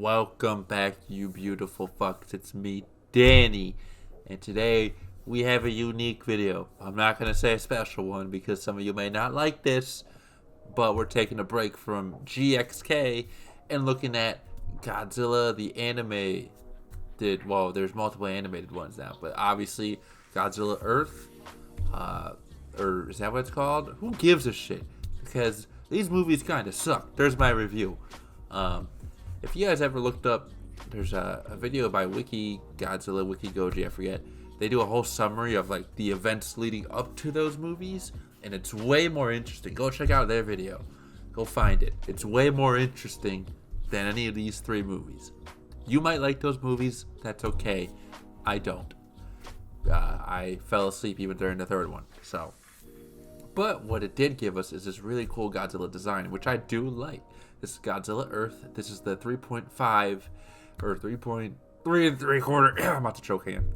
Welcome back, you beautiful fucks. It's me, Danny, and today we have a unique video. I'm not going to say a special one because some of you may not like this, but we're taking a break from GXK and looking at Godzilla, the anime. There's multiple animated ones now, but obviously Godzilla Earth, or is that what it's called? Who gives a shit? Because these movies kind of suck. There's my review. If you guys ever looked up, there's a video by Godzilla Wiki Goji, I forget. They do a whole summary of like the events leading up to those movies, and it's way more interesting. Go check out their video. Go find it. It's way more interesting than any of these three movies. You might like those movies. That's okay. I don't. I fell asleep even during the third one. But what it did give us is this really cool Godzilla design, which I do like. This is Godzilla Earth. This is the 3.5 or 3.3 3/4. I'm about to choke again.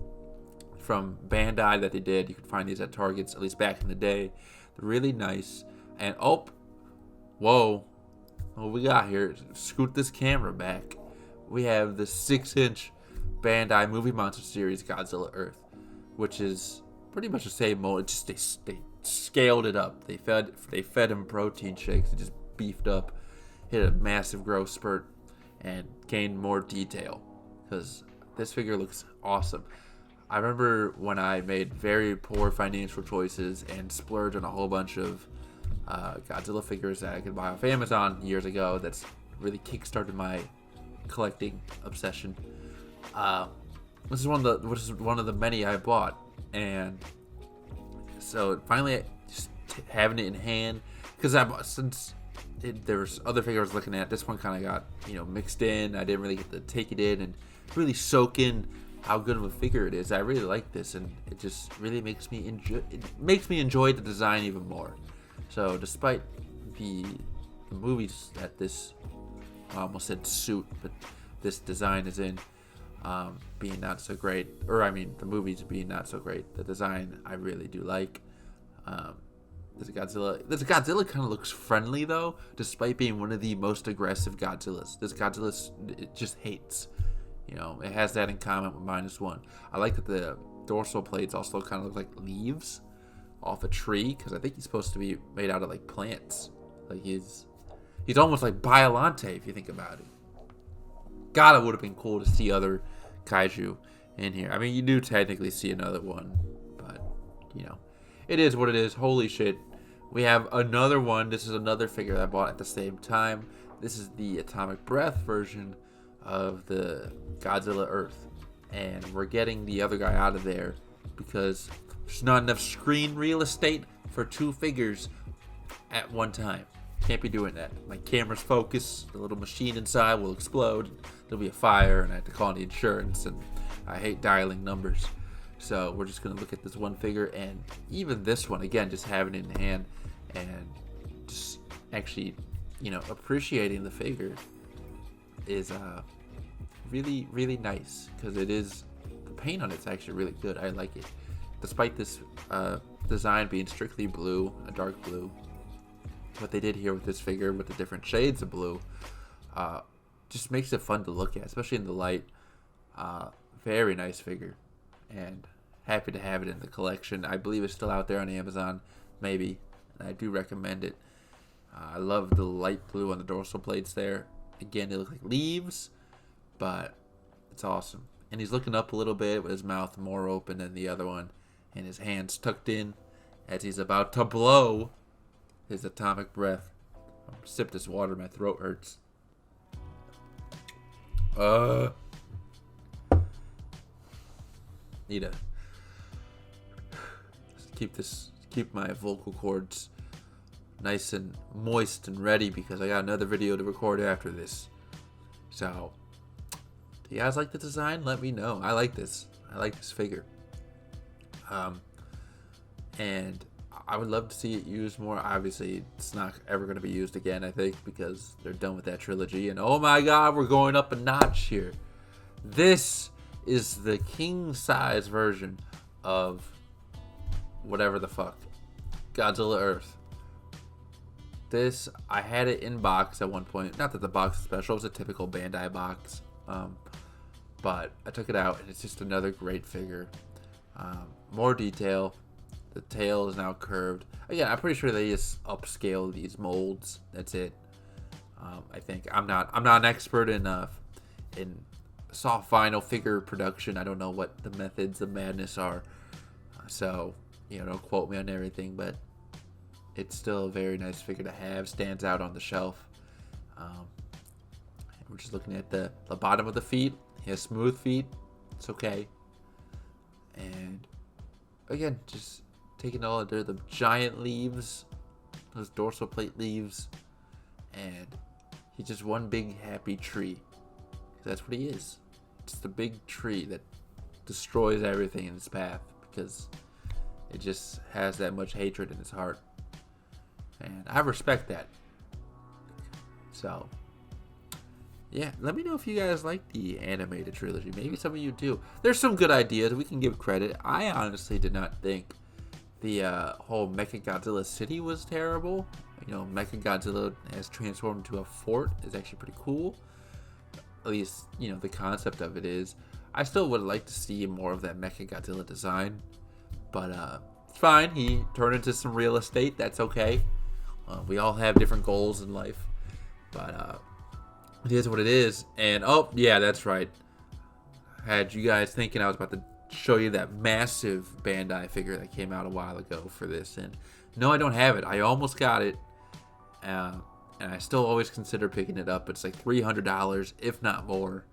From Bandai that they did. You can find these at Targets, at least back in the day. They're really nice. And whoa, what we got here? Scoot this camera back. We have the 6-inch Bandai Movie Monster Series Godzilla Earth, which is pretty much the same mold. It's just they scaled it up. They fed him protein shakes. They just beefed up, hit a massive growth spurt, and gained more detail. Because this figure looks awesome. I remember when I made very poor financial choices and splurged on a whole bunch of Godzilla figures that I could buy off Amazon years ago. That's really kickstarted my collecting obsession. This is one of the many I bought, and so finally just having it in hand, because there was other figures I was looking at. This one kind of got mixed in. I didn't really get to take it in and really soak in how good of a figure it is. I really like this, and it just really makes me enjoy the design even more. So despite the movies that this, I almost said suit, but this design is in being not so great, or I mean the movies being not so great, the design I really do like. This Godzilla kind of looks friendly though, despite being one of the most aggressive Godzillas. This Godzilla it just hates. It has that in common with Minus One. I like that the dorsal plates also kind of look like leaves off a tree, because I think he's supposed to be made out of like plants. Like he's almost like Biollante if you think about it. God, it would have been cool to see other kaiju in here. I mean, you do technically see another one, but it is what it is. Holy shit. We have another one. This is another figure that I bought at the same time. This is the Atomic Breath version of the Godzilla Earth. And we're getting the other guy out of there because there's not enough screen real estate for two figures at one time. Can't be doing that. My camera's focused. The little machine inside will explode. There'll be a fire, and I have to call the insurance. And I hate dialing numbers. So we're just going to look at this one figure, and even this one, again, just having it in hand and just actually, appreciating the figure is really, really nice, because the paint on it's actually really good. I like it. Despite this design being strictly blue, a dark blue, what they did here with this figure with the different shades of blue just makes it fun to look at, especially in the light. Very nice figure. And happy to have it in the collection. I believe it's still out there on Amazon, maybe. And I do recommend it. I love the light blue on the dorsal plates there. Again, they look like leaves, but it's awesome. And he's looking up a little bit with his mouth more open than the other one, and his hands tucked in as he's about to blow his atomic breath. I'll sip this water, my throat hurts. Need to keep my vocal cords nice and moist and ready, because I got another video to record after this. So, do you guys like the design? Let me know. I like this figure. And I would love to see it used more. Obviously, it's not ever going to be used again, I think, because they're done with that trilogy. And oh my god, we're going up a notch here. This is the king size version of whatever the fuck, Godzilla Earth. this, I had it in box at one point. Not that the box is special, it was a typical Bandai box. But I took it out, and it's just another great figure. More detail. The tail is now curved. Again, I'm pretty sure they just upscale these molds. That's it. I think I'm not an expert in soft vinyl figure production. I don't know what the methods of madness are. So, don't quote me on everything, but it's still a very nice figure to have. Stands out on the shelf. We're just looking at the bottom of the feet. He has smooth feet. It's okay. And again, just taking all under the giant leaves, those dorsal plate leaves, and he's just one big happy tree. That's what he is. It's the big tree that destroys everything in its path because it just has that much hatred in its heart. And I respect that. So, yeah, let me know if you guys like the animated trilogy. Maybe some of you do. There's some good ideas. We can give credit. I honestly did not think the whole Mechagodzilla city was terrible. Mechagodzilla has transformed into a fort is actually pretty cool. At least, the concept of it is. I still would like to see more of that Mechagodzilla design. But it's fine. He turned into some real estate. That's okay. We all have different goals in life. But it is what it is. And, oh, yeah, that's right. Had you guys thinking I was about to show you that massive Bandai figure that came out a while ago for this. And no, I don't have it. I almost got it. And I still always consider picking it up. It's like $300, if not more.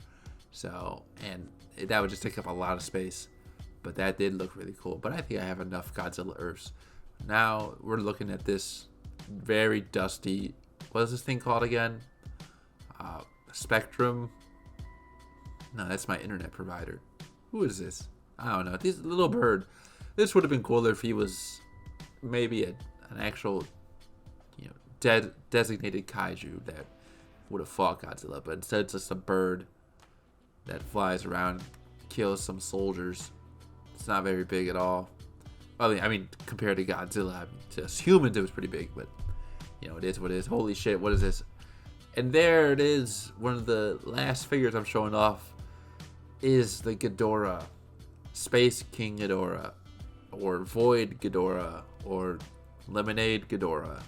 So, and that would just take up a lot of space. But that did look really cool. But I think I have enough Godzilla Earths. Now we're looking at this very dusty, what is this thing called again? Spectrum? No, that's my internet provider. Who is this? I don't know. This little bird. This would have been cooler if he was maybe an actual, designated kaiju that would have fought Godzilla. But instead, it's just a bird that flies around, kills some soldiers. It's not very big at all. I mean, compared to Godzilla, to us humans, it was pretty big. But it is what it is. Holy shit! What is this? And there it is. One of the last figures I'm showing off is the Ghidorah. Space King Ghidorah, or Void Ghidorah, or Lemonade Ghidorah,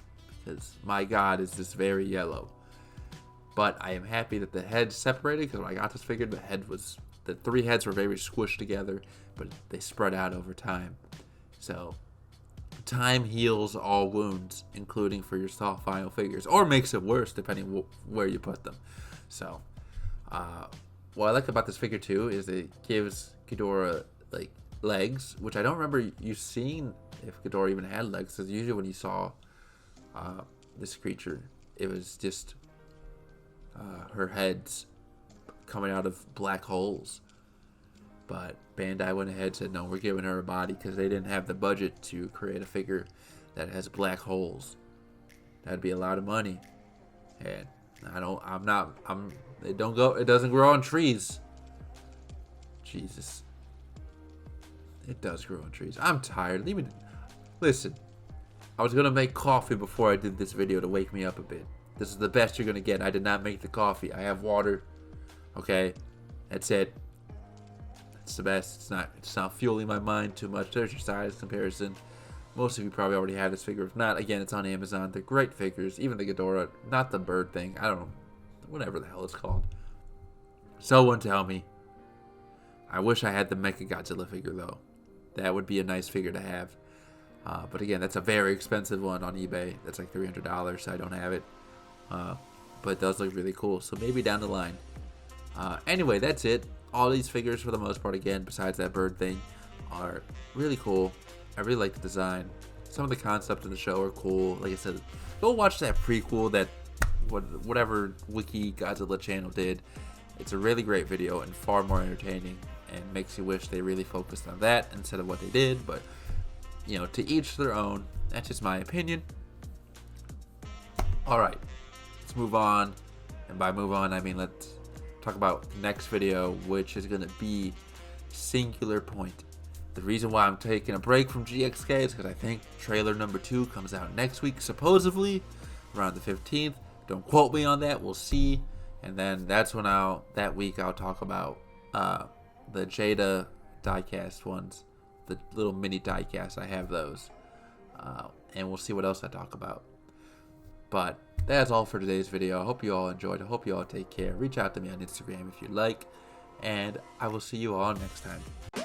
because my god is this very yellow. But I am happy that the head's separated, because when I got this figure, the three heads were very squished together, but they spread out over time. So time heals all wounds, including for your soft vinyl figures, or makes it worse depending where you put them. So what I like about this figure too is it gives Ghidorah like legs, which I don't remember you seeing if Ghidorah even had legs, because usually when you saw this creature, it was just her head's coming out of black holes. But Bandai went ahead and said, no, we're giving her a body, because they didn't have the budget to create a figure that has black holes. That'd be a lot of money. And it doesn't grow on trees. Jesus. It does grow on trees. I'm tired. Listen. I was going to make coffee before I did this video to wake me up a bit. This is the best you're going to get. I did not make the coffee. I have water. Okay? That's it. It's the best. It's not fueling my mind too much. There's your size comparison. Most of you probably already have this figure. If not, again, it's on Amazon. They're great figures. Even the Ghidorah. Not the bird thing. I don't know. Whatever the hell it's called. Someone tell me. I wish I had the Mechagodzilla figure, though. That would be a nice figure to have. But again, that's a very expensive one on eBay. That's like $300, so I don't have it. But it does look really cool. So maybe down the line. Anyway, that's it. All these figures, for the most part, again, besides that bird thing, are really cool. I really like the design. Some of the concepts in the show are cool. Like I said, go watch that prequel that whatever Wiki Godzilla channel did. It's a really great video and far more entertaining, and makes you wish they really focused on that instead of what they did. But to each their own. That's just my opinion. All right, let's move on. And by move on, I mean let's talk about the next video, which is going to be Singular Point. The reason why I'm taking a break from GXK is because I think trailer number 2 comes out next week, supposedly. around the 15th. Don't quote me on that. We'll see. And then that's when that week I'll talk about the Jada diecast ones, the little mini diecast. I have those. And we'll see what else I talk about. But that's all for today's video. I hope you all enjoyed. I hope you all take care. Reach out to me on Instagram if you'd like. And I will see you all next time.